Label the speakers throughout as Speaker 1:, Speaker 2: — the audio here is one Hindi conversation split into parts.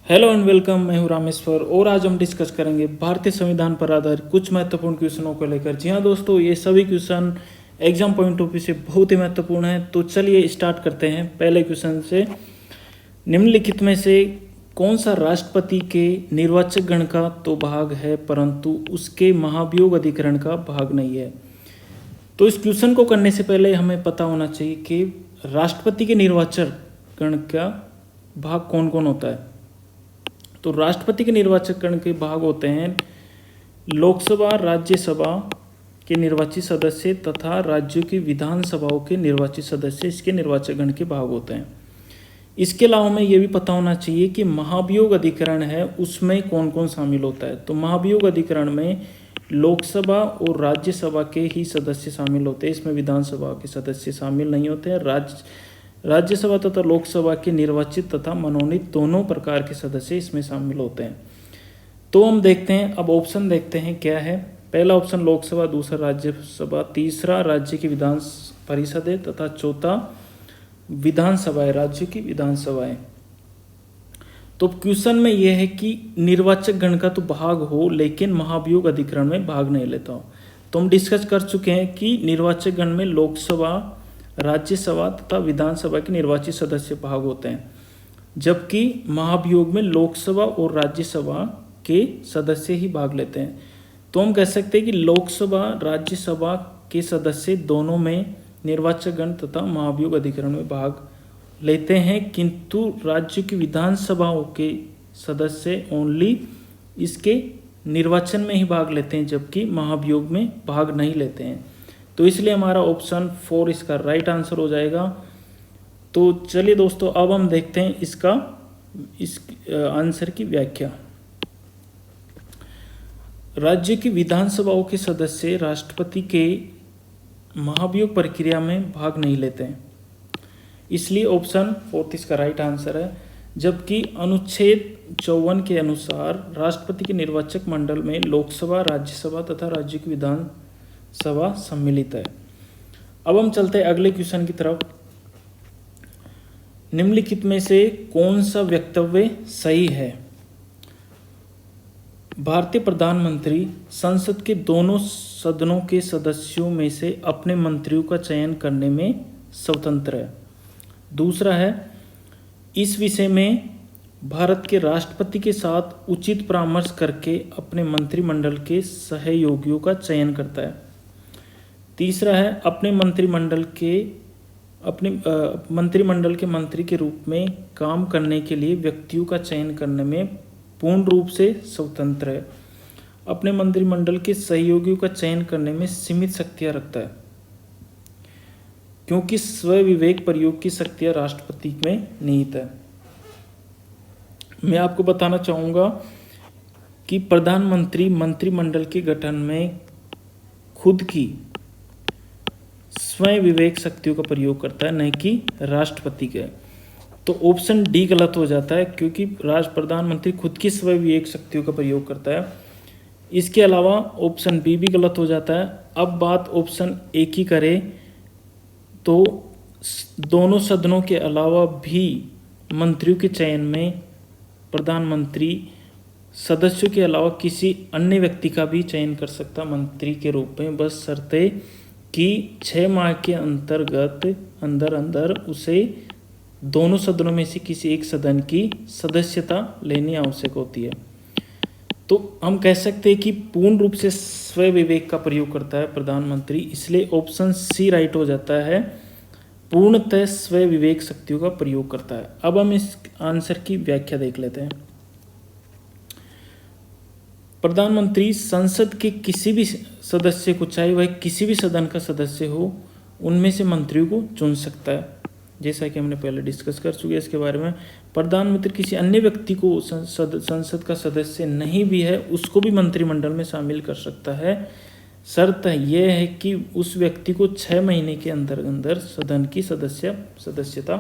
Speaker 1: Hello and welcome. मैं हूं रामेश्वर और आज हम डिस्कस करेंगे भारतीय संविधान पर आधारित कुछ महत्वपूर्ण क्वेश्चनों को लेकर। जी हाँ दोस्तों, ये सभी question exam point of view से बहुत ही महत्वपूर्ण है। तो चलिए स्टार्ट करते हैं पहले क्वेश्चन से। निम्नलिखित में से कौन सा राष्ट्रपति के निर्वाचक गण का तो भाग है परंतु उसके महाभियोग अधिकरण का भाग नहीं है। तो इस क्वेश्चन को करने से पहले हमें पता होना चाहिए कि राष्ट्रपति के निर्वाचक गण का भाग कौन कौन होता है। तो राष्ट्रपति के निर्वाचक गण के भाग होते हैं लोकसभा, राज्यसभा के निर्वाचित सदस्य तथा राज्यों की विधानसभाओं के निर्वाचित सदस्य इसके निर्वाचक गण के भाग होते हैं। इसके अलावा हमें यह भी पता होना चाहिए कि महाभियोग अधिकरण है उसमें कौन कौन शामिल होता है। तो महाभियोग अधिकरण में लोकसभा और राज्यसभा के ही सदस्य शामिल होते हैं, इसमें विधानसभा के सदस्य शामिल नहीं होते हैं। राज्यसभा तथा लोकसभा के निर्वाचित तथा मनोनीत दोनों प्रकार के सदस्य इसमें शामिल होते हैं। तो हम देखते हैं, अब ऑप्शन देखते हैं क्या है। पहला ऑप्शन लोकसभा, दूसरा राज्यसभा, तीसरा राज्य की विधान परिषद है तथा चौथा विधानसभाएं, राज्यों की विधानसभाएं। तो क्वेश्चन में यह है कि निर्वाचक गण का तो भाग हो लेकिन महाभियोग अधिकरण में भाग नहीं लेता हो। तो हम डिस्कस कर चुके हैं कि निर्वाचक गण में लोकसभा, राज्यसभा तथा विधानसभा के निर्वाचित सदस्य भाग होते हैं, जबकि महाभियोग में लोकसभा और राज्यसभा के सदस्य ही भाग लेते हैं। तो हम कह सकते हैं कि लोकसभा, राज्यसभा के सदस्य दोनों में निर्वाचक गण तथा महाभियोग अधिकरण में भाग लेते हैं, किंतु राज्य की विधानसभाओं के सदस्य ओनली इसके निर्वाचन में ही भाग लेते हैं, जबकि महाभियोग में भाग नहीं लेते हैं। तो इसलिए हमारा ऑप्शन 4 इसका राइट आंसर हो जाएगा। तो चलिए दोस्तों, अब हम देखते हैं इस आंसर की व्याख्या। राज्य की विधानसभाओं के सदस्य राष्ट्रपति के महाभियोग प्रक्रिया में भाग नहीं लेते हैं, इसलिए ऑप्शन 4 इसका राइट आंसर है। जबकि अनुच्छेद 54 के अनुसार राष्ट्रपति के निर्वाचक मंडल में लोकसभा, राज्यसभा तथा राज्य की विधानसभा सम्मिलित है। अब हम चलते हैं अगले क्वेश्चन की तरफ। निम्नलिखित में से कौन सा वक्तव्य सही है? भारतीय प्रधानमंत्री संसद के दोनों सदनों के सदस्यों में से अपने मंत्रियों का चयन करने में स्वतंत्र है। दूसरा है, इस विषय में भारत के राष्ट्रपति के साथ उचित परामर्श करके अपने मंत्रिमंडल के सहयोगियों का चयन करता है। तीसरा है, अपने मंत्रिमंडल के मंत्री के रूप में काम करने के लिए व्यक्तियों का चयन करने में पूर्ण रूप से स्वतंत्र है। अपने मंत्रिमंडल के सहयोगियों का चयन करने में सीमित शक्तियां रखता है, क्योंकि स्वविवेक प्रयोग की शक्तियां राष्ट्रपति में निहित है। मैं आपको बताना चाहूँगा कि प्रधानमंत्री मंत्रिमंडल के गठन में खुद की स्वयं विवेक शक्तियों का प्रयोग करता है, न कि राष्ट्रपति के। तो ऑप्शन डी गलत हो जाता है, क्योंकि प्रधानमंत्री खुद की स्वयं विवेक शक्तियों का प्रयोग करता है। इसके अलावा ऑप्शन बी भी गलत हो जाता है। अब बात ऑप्शन ए की करें तो दोनों सदनों के अलावा भी मंत्रियों के चयन में प्रधानमंत्री सदस्यों के अलावा किसी अन्य व्यक्ति का भी चयन कर सकता मंत्री के रूप में, बस शर्ते कि 6 माह के अंदर उसे दोनों सदनों में से किसी एक सदन की सदस्यता लेनी आवश्यक होती है। तो हम कह सकते हैं कि पूर्ण रूप से स्वयं विवेक का प्रयोग करता है प्रधानमंत्री, इसलिए ऑप्शन सी राइट हो जाता है, पूर्णतः स्वयं विवेक शक्तियों का प्रयोग करता है। अब हम इस आंसर की व्याख्या देख लेते हैं। प्रधानमंत्री संसद के किसी भी सदस्य को, चाहे वह किसी भी सदन का सदस्य हो, उनमें से मंत्रियों को चुन सकता है, जैसा कि हमने पहले डिस्कस कर चुके हैं इसके बारे में। प्रधानमंत्री किसी अन्य व्यक्ति को संसद का सदस्य नहीं भी है, उसको भी मंत्रिमंडल में शामिल कर सकता है। शर्त यह है कि उस व्यक्ति को 6 महीने के अंदर सदन की सदस्यता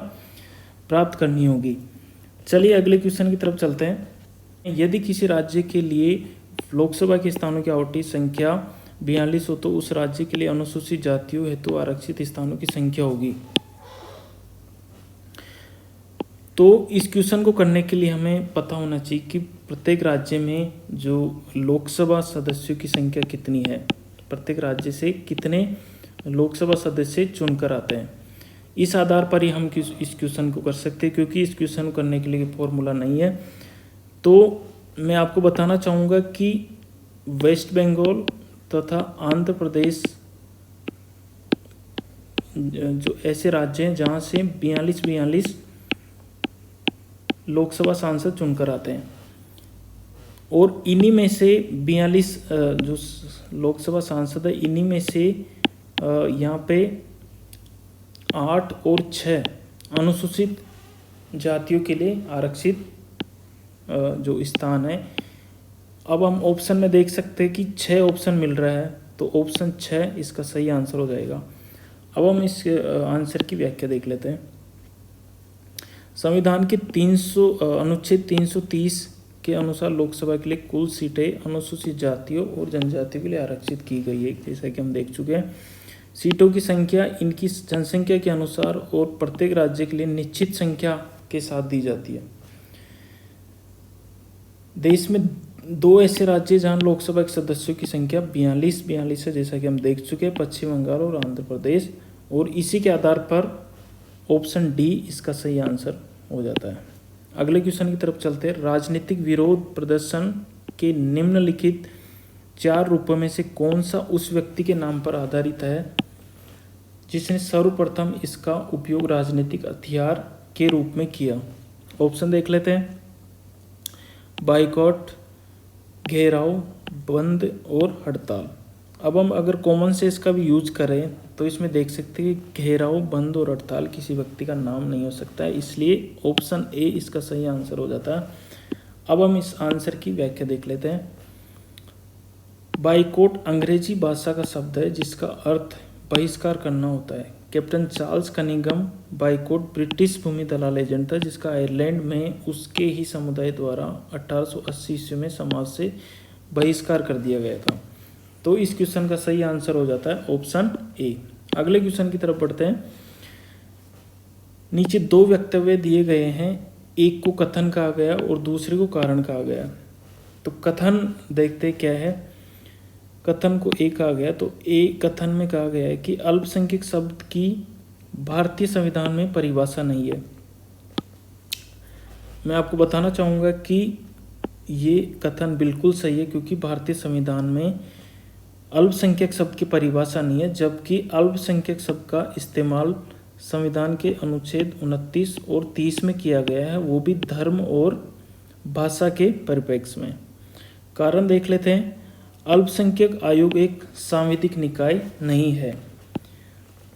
Speaker 1: प्राप्त करनी होगी। चलिए अगले क्वेश्चन की तरफ चलते हैं। यदि किसी राज्य के लिए लोकसभा के स्थानों की आवंटित संख्या 42 हो तो उस राज्य के लिए अनुसूचित जातियों हेतु आरक्षित स्थानों की संख्या होगी। तो इस क्वेश्चन को करने के लिए हमें पता होना चाहिए कि प्रत्येक राज्य में जो लोकसभा सदस्यों की संख्या कितनी है, प्रत्येक राज्य से कितने लोकसभा सदस्य चुनकर आते हैं। इस आधार पर ही हम इस क्वेश्चन को कर सकते हैं, क्योंकि इस क्वेश्चन को करने के लिए फॉर्मूला नहीं है। तो मैं आपको बताना चाहूँगा कि वेस्ट बंगाल तथा आंध्र प्रदेश जो ऐसे राज्य हैं जहाँ से 42 लोकसभा सांसद चुनकर आते हैं, और इन्हीं में से 42 जो लोकसभा सांसद है, इन्हीं में से यहाँ पे 8 और 6 अनुसूचित जातियों के लिए आरक्षित जो स्थान है। अब हम ऑप्शन में देख सकते हैं कि 6 ऑप्शन मिल रहा है, तो ऑप्शन 6 इसका सही आंसर हो जाएगा। अब हम इस आंसर की व्याख्या देख लेते हैं। संविधान के अनुच्छेद 330 के अनुसार लोकसभा के लिए कुल सीटें अनुसूचित जातियों और जनजातियों के लिए आरक्षित की गई है, जैसा कि हम देख चुके हैं। सीटों की संख्या इनकी जनसंख्या के अनुसार और प्रत्येक राज्य के लिए निश्चित संख्या के साथ दी जाती है। देश में 2 ऐसे राज्य जहां लोकसभा के सदस्यों की संख्या 42 है, जैसा कि हम देख चुके हैं, पश्चिम बंगाल और आंध्र प्रदेश, और इसी के आधार पर ऑप्शन डी इसका सही आंसर हो जाता है। अगले क्वेश्चन की तरफ चलते हैं। राजनीतिक विरोध प्रदर्शन के निम्नलिखित 4 रूपों में से कौन सा उस व्यक्ति के नाम पर आधारित है जिसने सर्वप्रथम इसका उपयोग राजनीतिक हथियार के रूप में किया? ऑप्शन देख लेते हैं। बाइकॉट, घेराव, बंद और हड़ताल। अब हम अगर कॉमन सेंस का भी यूज करें तो इसमें देख सकते हैं कि घेराव, बंद और हड़ताल किसी व्यक्ति का नाम नहीं हो सकता है, इसलिए ऑप्शन ए इसका सही आंसर हो जाता है। अब हम इस आंसर की व्याख्या देख लेते हैं। बाइकॉट अंग्रेजी भाषा का शब्द है जिसका अर्थ बहिष्कार करना होता है। Captain Charles Cunningham Boycott British भूमि दलाल एजेंट था जिसका आयरलैंड में उसके ही समुदाय द्वारा 1880 ईस्वी में समाज से बहिष्कार कर दिया गया था। तो इस क्वेश्चन का सही आंसर हो जाता है ऑप्शन ए। अगले क्वेश्चन की तरफ बढ़ते हैं। नीचे 2 वक्तव्य दिए गए हैं, एक को कथन कहा गया और दूसरे को कारण कहा गया। तो कथन देखते क्या है। कथन को ए कहा गया, तो ए कथन में कहा गया है कि अल्पसंख्यक शब्द की भारतीय संविधान में परिभाषा नहीं है। मैं आपको बताना चाहूँगा कि ये कथन बिल्कुल सही है, क्योंकि भारतीय संविधान में अल्पसंख्यक शब्द की परिभाषा नहीं है, जबकि अल्पसंख्यक शब्द का इस्तेमाल संविधान के अनुच्छेद 29 और 30 में किया गया है, वो भी धर्म और भाषा के परिप्रेक्ष्य में। कारण देख लेते हैं। अल्पसंख्यक आयोग एक सांविधिक निकाय नहीं है,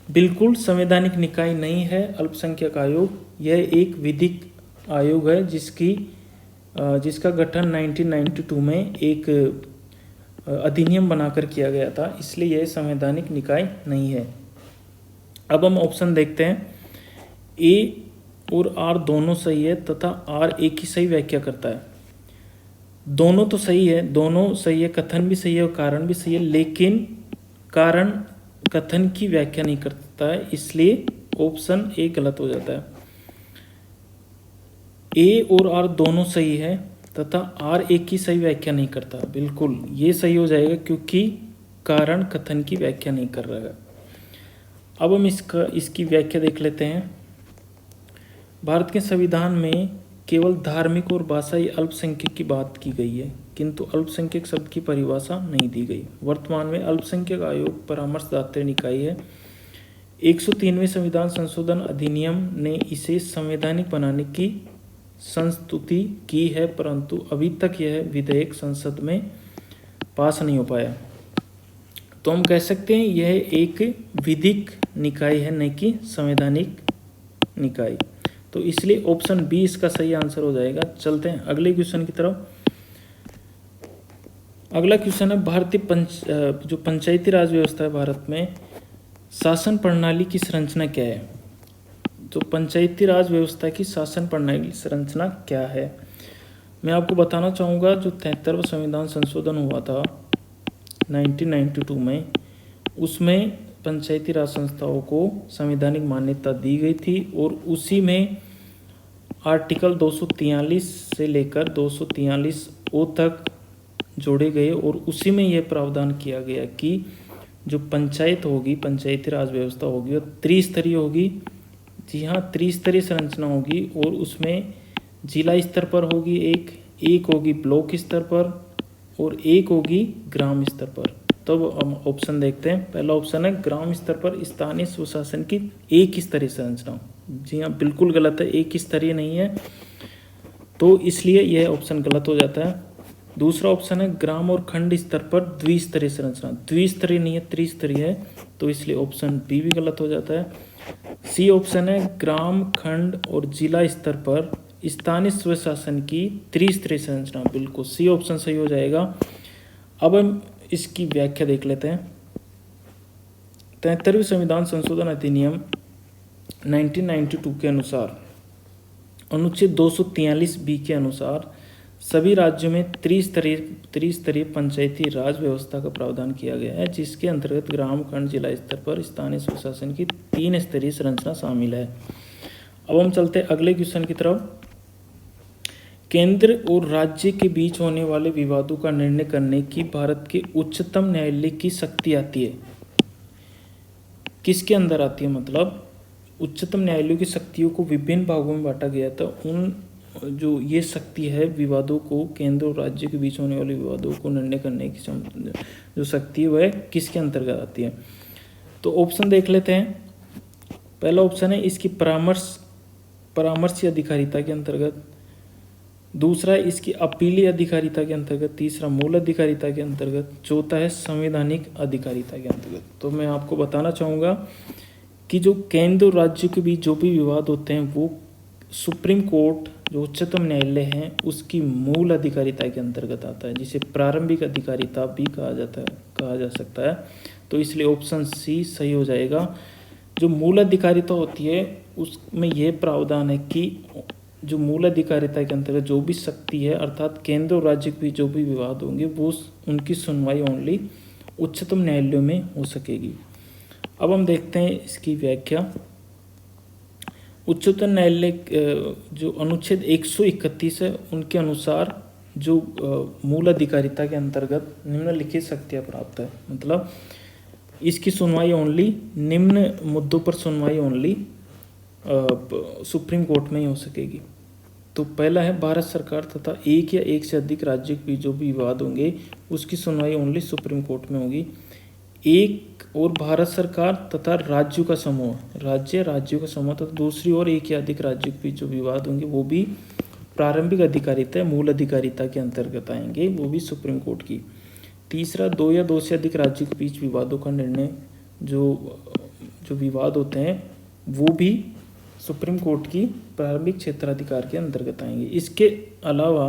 Speaker 1: बिल्कुल संवैधानिक निकाय नहीं है अल्पसंख्यक आयोग। यह एक विधिक आयोग है जिसका गठन 1992 में एक अधिनियम बनाकर किया गया था, इसलिए यह संवैधानिक निकाय नहीं है। अब हम ऑप्शन देखते हैं। ए और आर दोनों सही है तथा आर एक ही सही व्याख्या करता है। दोनों तो सही है, दोनों सही है, कथन भी सही है और कारण भी सही है, लेकिन कारण कथन की व्याख्या नहीं करता है, इसलिए ऑप्शन ए गलत हो जाता है। ए और आर दोनों सही है तथा आर एक की सही व्याख्या नहीं करता, बिल्कुल ये सही हो जाएगा, क्योंकि कारण कथन की व्याख्या नहीं कर रहा है। अब हम इसकी व्याख्या देख लेते हैं। भारत के संविधान में केवल धार्मिक और भाषाई अल्पसंख्यक की बात की गई है, किंतु अल्पसंख्यक शब्द की परिभाषा नहीं दी गई। वर्तमान में अल्पसंख्यक आयोग परामर्शदात्री निकाय है। 103वें संविधान संशोधन अधिनियम ने इसे संवैधानिक बनाने की संस्तुति की है, परंतु अभी तक यह विधेयक संसद में पास नहीं हो पाया। तो हम कह सकते हैं यह एक विधिक निकाय है, न कि संवैधानिक निकाय। तो इसलिए ऑप्शन बी इसका सही आंसर हो जाएगा। चलते हैं अगले क्वेश्चन की तरफ। अगला क्वेश्चन है भारतीय जो पंचायती राज व्यवस्था है भारत में, शासन प्रणाली की संरचना क्या है? तो पंचायती राज व्यवस्था की शासन प्रणाली की संरचना क्या है? मैं आपको बताना चाहूँगा, जो 73वां संविधान संशोधन हुआ था 1992 में, उसमें पंचायती राज संस्थाओं को संवैधानिक मान्यता दी गई थी और उसी में आर्टिकल 243 से लेकर 243 ओ तक जोड़े गए और उसी में यह प्रावधान किया गया कि जो पंचायत होगी, पंचायती राज व्यवस्था होगी, वो त्रिस्तरीय होगी। जी हाँ, त्रिस्तरीय संरचना होगी और उसमें जिला स्तर पर होगी एक होगी ब्लॉक स्तर पर और एक होगी ग्राम स्तर पर। तो हम ऑप्शन देखते हैं। पहला ऑप्शन है ग्राम स्तर पर स्थानीय स्वशासन की एक स्तरीय संरचना। जी हाँ, बिल्कुल गलत है, एक स्तरीय नहीं है, तो इसलिए यह ऑप्शन गलत हो जाता है। दूसरा ऑप्शन है ग्राम और खंड स्तर पर द्विस्तरीय संरचना। द्विस्तरीय नहीं है, त्रिस्तरीय है, तो इसलिए ऑप्शन बी भी गलत हो जाता है। सी ऑप्शन है ग्राम, खंड और जिला स्तर पर स्थानीय स्वशासन की त्रिस्तरीय संरचना। बिल्कुल सी ऑप्शन सही हो जाएगा। अब हम इसकी व्याख्या देख लेते हैं। 73वें संविधान संशोधन अधिनियम 1992 के अनुसार अनुच्छेद 243 बी के अनुसार सभी राज्यों में त्रिस्तरीय पंचायती राज व्यवस्था का प्रावधान किया गया है, जिसके अंतर्गत ग्राम, खंड, जिला स्तर पर स्थानीय स्वशासन की 3 स्तरीय संरचना शामिल है। अब हम चलते हैं अगले क्वेश्चन की तरफ। केंद्र और राज्य के बीच होने वाले विवादों का निर्णय करने की भारत के उच्चतम न्यायालय की शक्ति आती है। किसके अंदर आती है? मतलब उच्चतम न्यायालय की शक्तियों को विभिन्न भागों में बांटा गया था। उन जो ये शक्ति है विवादों को, केंद्र और राज्य के बीच होने वाले विवादों को निर्णय करने की जो शक्ति है वह किसके अंतर्गत आती है? तो ऑप्शन देख लेते हैं। पहला ऑप्शन है इसकी परामर्शी अधिकारिता के अंतर्गत। दूसरा है इसकी अपीली अधिकारिता के अंतर्गत। तीसरा मूल अधिकारिता के अंतर्गत। चौथा है संवैधानिक अधिकारिता के अंतर्गत। तो मैं आपको बताना चाहूँगा कि जो केंद्र और राज्य के बीच जो भी विवाद होते हैं वो सुप्रीम कोर्ट जो उच्चतम न्यायालय है उसकी मूल अधिकारिता के अंतर्गत आता है, जिसे प्रारंभिक अधिकारिता भी कहा जा सकता है। तो इसलिए ऑप्शन सी सही हो जाएगा। जो मूल अधिकारिता होती है उसमें यह प्रावधान है कि जो मूल अधिकारिता के अंतर्गत जो भी शक्ति है अर्थात केंद्र और राज्य के बीच जो भी विवाद होंगे वो उनकी सुनवाई ओनली उच्चतम न्यायालयों में हो सकेगी। अब हम देखते हैं इसकी व्याख्या। उच्चतम न्यायालय जो अनुच्छेद 131 है उनके अनुसार जो मूल अधिकारिता के अंतर्गत निम्नलिखित शक्तियाँ प्राप्त है। मतलब इसकी सुनवाई ओनली निम्न मुद्दों पर सुनवाई ओनली सुप्रीम कोर्ट में ही हो सकेगी। तो पहला है भारत सरकार तथा एक या एक से अधिक राज्यों के बीच जो भी विवाद होंगे उसकी सुनवाई ओनली सुप्रीम कोर्ट में होगी। एक और भारत सरकार तथा राज्यों का समूह, राज्यों का समूह तथा दूसरी ओर एक या अधिक राज्यों के बीच जो विवाद होंगे वो भी प्रारंभिक अधिकारिता मूल अधिकारिता के अंतर्गत आएंगे, वो भी सुप्रीम कोर्ट की। तीसरा, दो या दो से अधिक राज्यों के बीच विवादों का निर्णय जो विवाद होते हैं वो भी सुप्रीम कोर्ट की प्रारंभिक क्षेत्राधिकार के अंतर्गत आएंगे। इसके अलावा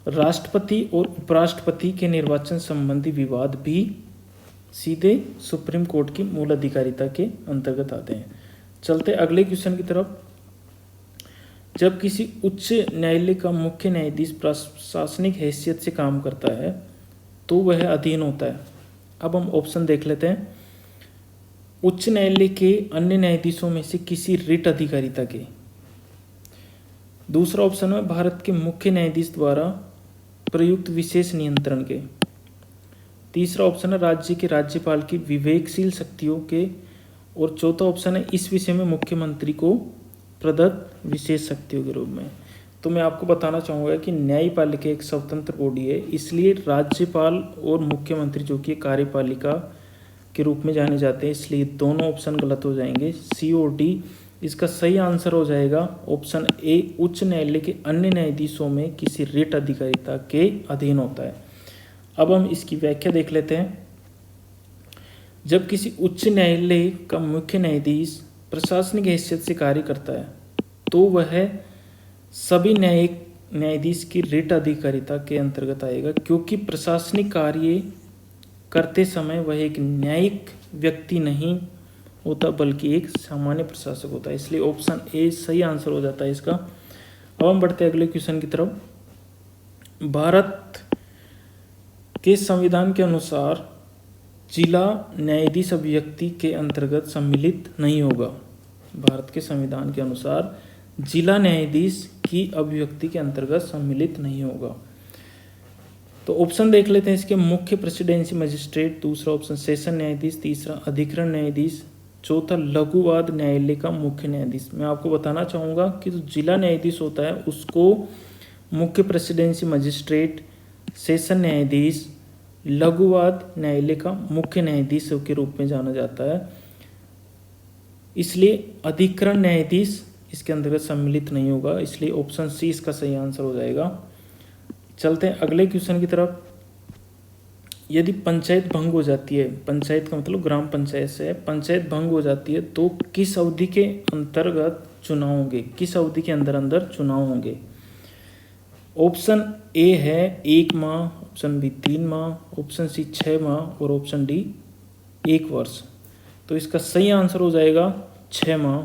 Speaker 1: राष्ट्रपति और उपराष्ट्रपति के निर्वाचन संबंधी विवाद भी सीधे सुप्रीम कोर्ट की मूल अधिकारिता के अंतर्गत आते हैं। चलते अगले क्वेश्चन की तरफ। जब किसी उच्च न्यायालय का मुख्य न्यायाधीश प्रशासनिक हैसियत से काम करता है तो वह अधीन होता है। अब हम ऑप्शन देख लेते हैं। उच्च न्यायालय के अन्य न्यायाधीशों में से किसी रिट अधिकारिता के। दूसरा ऑप्शन है भारत के मुख्य न्यायाधीश द्वारा प्रयुक्त विशेष नियंत्रण के। तीसरा ऑप्शन है राज्य के राज्यपाल की विवेकशील शक्तियों के। और चौथा ऑप्शन है इस विषय में मुख्यमंत्री को प्रदत्त विशेष शक्तियों के रूप में। तो मैं आपको बताना चाहूँगा कि न्यायपालिका एक स्वतंत्र बॉडी है, इसलिए राज्यपाल और मुख्यमंत्री जो कि कार्यपालिका के रूप में जाने जाते हैं, इसलिए दोनों ऑप्शन गलत हो जाएंगे। सी और डी इसका सही आंसर हो जाएगा ऑप्शन ए, उच्च न्यायालय के अन्य न्यायाधीशों में किसी रिट अधिकारिता के अधीन होता है। अब हम इसकी व्याख्या देख लेते हैं। जब किसी उच्च न्यायालय का मुख्य न्यायाधीश प्रशासनिक हैसियत से कार्य करता है तो वह सभी न्यायाधीश की रिट अधिकारिता के अंतर्गत आएगा, क्योंकि प्रशासनिक कार्य करते समय वह एक न्यायिक व्यक्ति नहीं होता बल्कि एक सामान्य प्रशासक होता है। इसलिए ऑप्शन ए सही आंसर हो जाता है इसका। अब हम बढ़ते हैं अगले क्वेश्चन की तरफ। भारत के संविधान के अनुसार जिला न्यायाधीश अभिव्यक्ति के अंतर्गत सम्मिलित नहीं होगा। भारत के संविधान के अनुसार जिला न्यायाधीश की अभिव्यक्ति के अंतर्गत सम्मिलित नहीं होगा। तो ऑप्शन देख लेते हैं इसके। मुख्य प्रेसिडेंसी मजिस्ट्रेट, दूसरा ऑप्शन सेशन न्यायाधीश, तीसरा अधिकरण न्यायाधीश, चौथा लघु वाद न्यायालय का मुख्य न्यायाधीश। मैं आपको बताना चाहूँगा कि जो जिला न्यायाधीश होता है उसको मुख्य प्रेसिडेंसी मजिस्ट्रेट, सेशन न्यायाधीश, लघु वाद न्यायालय का मुख्य न्यायाधीश के रूप में जाना जाता है। इसलिए अधिकरण न्यायाधीश इसके अंतर्गत सम्मिलित नहीं होगा, इसलिए ऑप्शन सी इसका सही आंसर हो जाएगा। चलते हैं अगले क्वेश्चन की तरफ। यदि पंचायत भंग हो जाती है, पंचायत का मतलब ग्राम पंचायत से है, पंचायत भंग हो जाती है तो किस अवधि के अंतर्गत चुनाव होंगे, किस अवधि के अंदर चुनाव होंगे। ऑप्शन ए है 1 माह, ऑप्शन बी 3 माह, ऑप्शन सी 6 माह और ऑप्शन डी 1 वर्ष। तो इसका सही आंसर हो जाएगा 6 माह।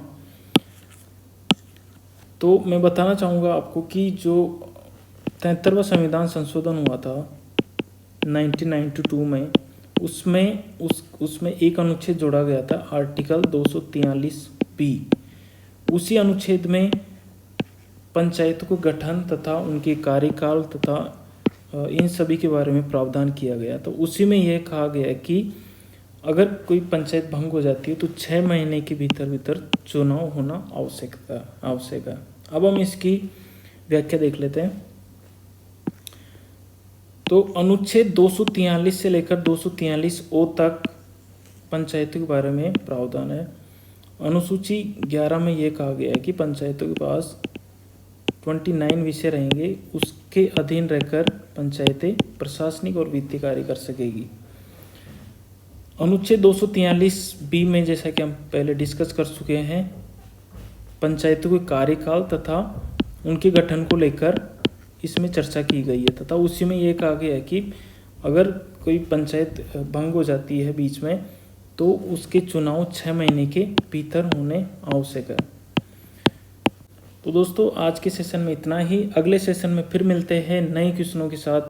Speaker 1: तो मैं बताना चाहूँगा आपको कि जो 73वां संविधान संशोधन हुआ था 1992 में, उसमें एक अनुच्छेद जोड़ा गया था, आर्टिकल 243B। उसी अनुच्छेद में पंचायतों को गठन तथा उनके कार्यकाल तथा इन सभी के बारे में प्रावधान किया गया। तो उसी में यह कहा गया है कि अगर कोई पंचायत भंग हो जाती है तो 6 महीने के भीतर चुनाव होना आवश्यक है। अब हम इसकी व्याख्या देख लेते हैं। तो अनुच्छेद 243 से लेकर 243O तक पंचायतों के बारे में प्रावधान है। अनुसूची 11 में यह कहा गया है कि पंचायतों के पास 29 विषय रहेंगे, उसके अधीन रहकर पंचायतें प्रशासनिक और वित्तीय कार्य कर सकेगी। अनुच्छेद 243B में जैसा कि हम पहले डिस्कस कर चुके हैं, पंचायतों के कार्यकाल तथा उनके गठन को लेकर इसमें चर्चा की गई है तथा उसी में यह कहा गया है कि अगर कोई पंचायत भंग हो जाती है बीच में तो उसके चुनाव 6 महीने के भीतर होने आवश्यक है। तो दोस्तों आज के सेशन में इतना ही। अगले सेशन में फिर मिलते हैं नए क्वेश्चनों के साथ।